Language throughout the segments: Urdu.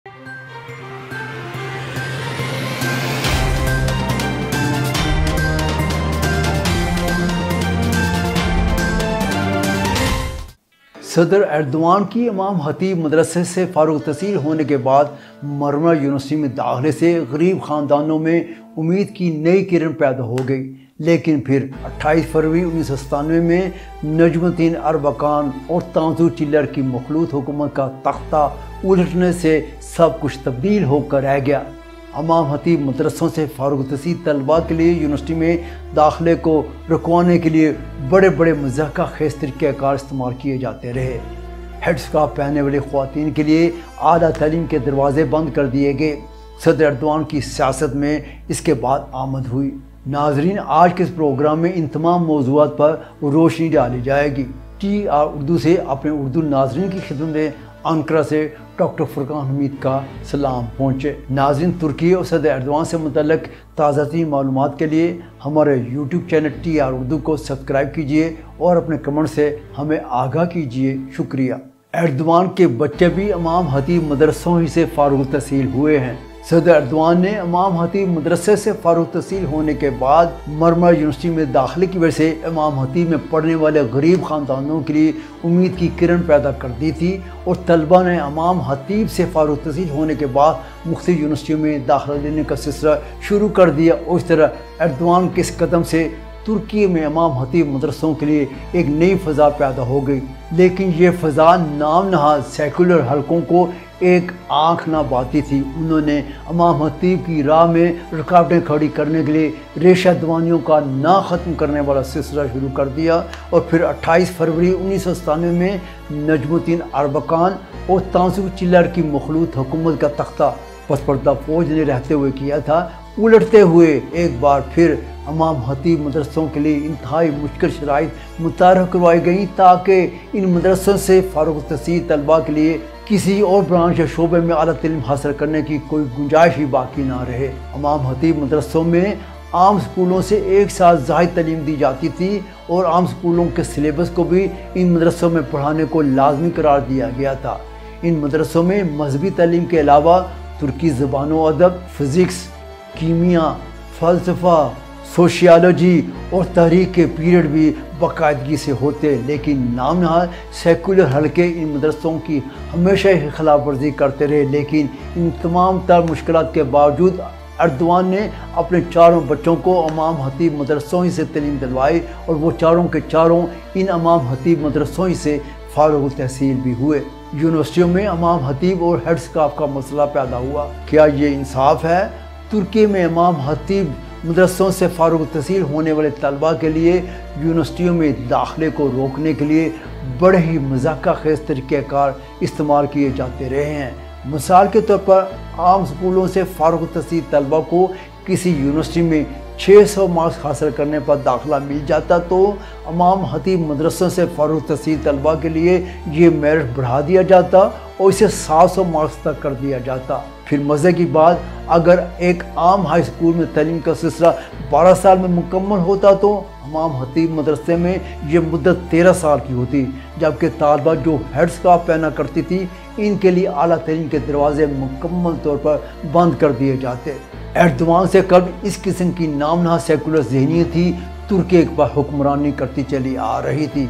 صدر ایردوان کی امام خطیب مدرسے سے فارغ التحصیل ہونے کے بعد مرمرہ یونیورسٹی میں داخلے سے غریب خاندانوں میں امید کی نئی کرن پیدا ہو گئی، لیکن پھر 28 فروری 1997 میں نجم الدین اربکان اور تانسو چلر کی مخلوط حکومت کا تختہ الٹنے سے سب کچھ تبدیل ہو کر رہ گیا۔ امام خطیب مدرسوں سے فارغ التحصیل طلباء کے لیے یونیورسٹی میں داخلے کو رکوانے کے لیے بڑے بڑے مضحکہ خیز طریقہ کار استعمال کیے جاتے رہے۔ ہیڈ اسکارف پہننے والی خواتین کے لیے اعلیٰ تعلیم کے دروازے بند کر دیے گئے۔ صدر ایردوان کی سیاست میں اس کے بعد آمد ہوئی۔ ناظرین، آج کے اس پروگرام میں ان تمام موضوعات پر روشنی ڈالی جائے گی۔ TR اردو سے اپنے اردو ناظرین کی خدمت میں انقرہ سے ڈاکٹر فرقان حمید کا سلام پہنچے۔ ناظرین، ترکی اور صدر ایردوان سے متعلق تازہ ترین معلومات کے لیے ہمارے یوٹیوب چینل TR اردو کو سبسکرائب کیجیے اور اپنے کمنٹ سے ہمیں آگاہ کیجیے۔ شکریہ۔ ایردوان کے بچے بھی امام خطیب مدرسوں ہی سے فارغ التحصیل ہوئے ہیں۔ صدر ایردوان نے امام خطیب مدرسے سے فارغ التحصیل ہونے کے بعد مرمرہ یونیورسٹی میں داخلے کی وجہ سے امام خطیب میں پڑھنے والے غریب خاندانوں کے لیے امید کی کرن پیدا کر دی تھی، اور طلباء نے امام خطیب سے فارغ التحصیل ہونے کے بعد مختلف یونیورسٹیوں میں داخلہ لینے کا سلسلہ شروع کر دیا، اور اس طرح ایردوان کے اس قدم سے ترکی میں امام خطیب مدرسوں کے لیے ایک نئی فضا پیدا ہو گئی۔ لیکن یہ فضا نام نہاد سیکولر حلقوں کو ایک آنکھ نہ باتی تھی۔ انہوں نے امام خطیب کی راہ میں رکاوٹیں کھڑی کرنے کے لیے ریشہ دوانیوں کا نہ ختم کرنے والا سلسلہ شروع کر دیا، اور پھر 28 فروری 1997 میں نجم الدین اربکان اور تانسو چلر کی مخلوط حکومت کا تختہ پسپردہ فوج نے رہتے ہوئے کیا تھا، الٹتے ہوئے ایک بار پھر امام خطیب مدرسوں کے لیے انتہائی مشکل شرائط متعارف کروائی گئیں، تاکہ ان مدرسوں سے فارغ التحصیل طلباء کے لیے کسی اور برانچ یا شعبے میں اعلیٰ تعلیم حاصل کرنے کی کوئی گنجائش ہی باقی نہ رہے۔ امام خطیب مدرسوں میں عام اسکولوں سے ایک سال زائد تعلیم دی جاتی تھی، اور عام اسکولوں کے سلیبس کو بھی ان مدرسوں میں پڑھانے کو لازمی قرار دیا گیا تھا۔ ان مدرسوں میں مذہبی تعلیم کے علاوہ ترکی زبان و ادب، فزکس، کیمیا، فلسفہ، سوشیالوجی اور تحریک کے پیریڈ بھی باقاعدگی سے ہوتے، لیکن نام نہاد سیکولر حلقے ان مدرسوں کی ہمیشہ ہی خلاف ورزی کرتے رہے۔ لیکن ان تمام تر مشکلات کے باوجود ایردوان نے اپنے چاروں بچوں کو امام خطیب مدرسوں ہی سے تعلیم دلوائی، اور وہ چاروں کے چاروں ان امام خطیب مدرسوں ہی سے فارغ التحصیل بھی ہوئے۔ یونیورسٹیوں میں امام خطیب اور ہیڈ اسکارف کا مسئلہ پیدا ہوا۔ کیا یہ انصاف ہے؟ ترکی میں امام خطیب مدرسوں سے فارغ التحصیل ہونے والے طلباء کے لیے یونیورسٹیوں میں داخلے کو روکنے کے لیے بڑے ہی مضحکہ خیز طریقہ کار استعمال کیے جاتے رہے ہیں۔ مثال کے طور پر عام اسکولوں سے فارغ التحصیل طلباء کو کسی یونیورسٹی میں 600 مارکس حاصل کرنے پر داخلہ مل جاتا، تو امام خطیب مدرسوں سے فارغ التحصیل طلباء کے لیے یہ میرٹ بڑھا دیا جاتا اور اسے 700 مارکس تک کر دیا جاتا۔ پھر مزے کی بات، اگر ایک عام ہائی اسکول میں تعلیم کا سلسلہ 12 سال میں مکمل ہوتا تو امام خطیب مدرسے میں یہ مدت 13 سال کی ہوتی، جبکہ طالبہ جو ہیڈ اسکارف پہنا کرتی تھی ان کے لیے اعلیٰ تعلیم کے دروازے مکمل طور پر بند کر دیے جاتے۔ ایردوان سے قبل اس قسم کی نام نہاد سیکولر ذہنیت تھی ترکی ایک بار حکمرانی کرتی چلی آ رہی تھی۔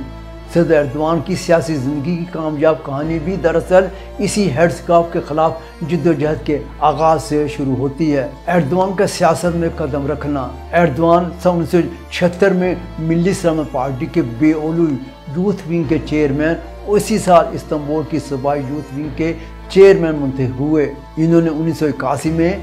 صدر ایردوان کی سیاسی زندگی کی کامیاب کہانی بھی دراصل اسی ہیڈ اسکارف کے خلاف جدوجہد کے آغاز سے شروع ہوتی ہے۔ ایردوان کا سیاست میں قدم رکھنا۔ ایردوان سن 1976 میں ملی سلامت پارٹی کے بے اولو یوتھ ونگ کے چیئرمین، اسی سال استنبول کی صوبائی یوتھ ونگ کے چیئرمین منتخب ہوئے۔ انہوں نے 1981 میں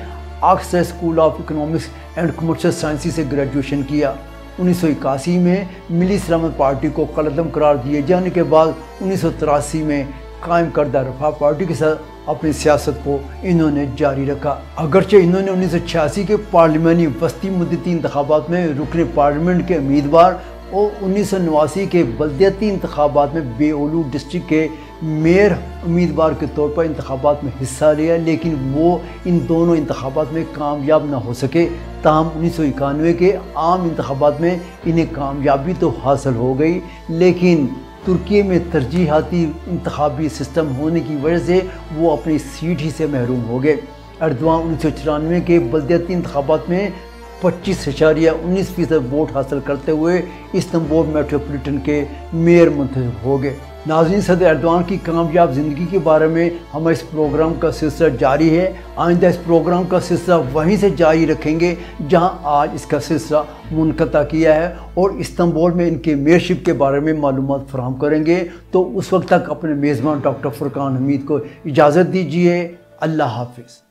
Oxford school of economics and commercial sciences سے گریجویشن کیا۔ 1981 میں ملی سلامت پارٹی کو قلعدم قرار دیے جانے کے بعد 1983 میں قائم کردہ رفاہ پارٹی کے ساتھ اپنی سیاست کو انہوں نے جاری رکھا۔ اگرچہ انہوں نے 1986 کے پارلیمانی وسطی مدتی انتخابات میں رکن پارلیمنٹ کے امیدوار اور 1989 کے بلدیاتی انتخابات میں بے اولو ڈسٹرکٹ کے میئر امیدوار کے طور پر انتخابات میں حصہ لیا، لیکن وہ ان دونوں انتخابات میں کامیاب نہ ہو سکے۔ تاہم 1991 کے عام انتخابات میں انہیں کامیابی تو حاصل ہو گئی، لیکن ترکی میں ترجیحاتی انتخابی سسٹم ہونے کی وجہ سے وہ اپنی سیٹ ہی سے محروم ہو گئے۔ ایردوان 1994 کے بلدیاتی انتخابات میں 25.19% ووٹ حاصل کرتے ہوئے استنبول میٹروپولیٹن کے میئر منتخب ہو گئے۔ ناظرین، صدر ایردوان کی کامیاب زندگی کے بارے میں ہمارا اس پروگرام کا سلسلہ جاری ہے۔ آئندہ اس پروگرام کا سلسلہ وہیں سے جاری رکھیں گے جہاں آج اس کا سلسلہ منقطع کیا ہے، اور استنبول میں ان کے میئرشپ کے بارے میں معلومات فراہم کریں گے۔ تو اس وقت تک اپنے میزبان ڈاکٹر فرقان حمید کو اجازت دیجیے۔ اللہ حافظ۔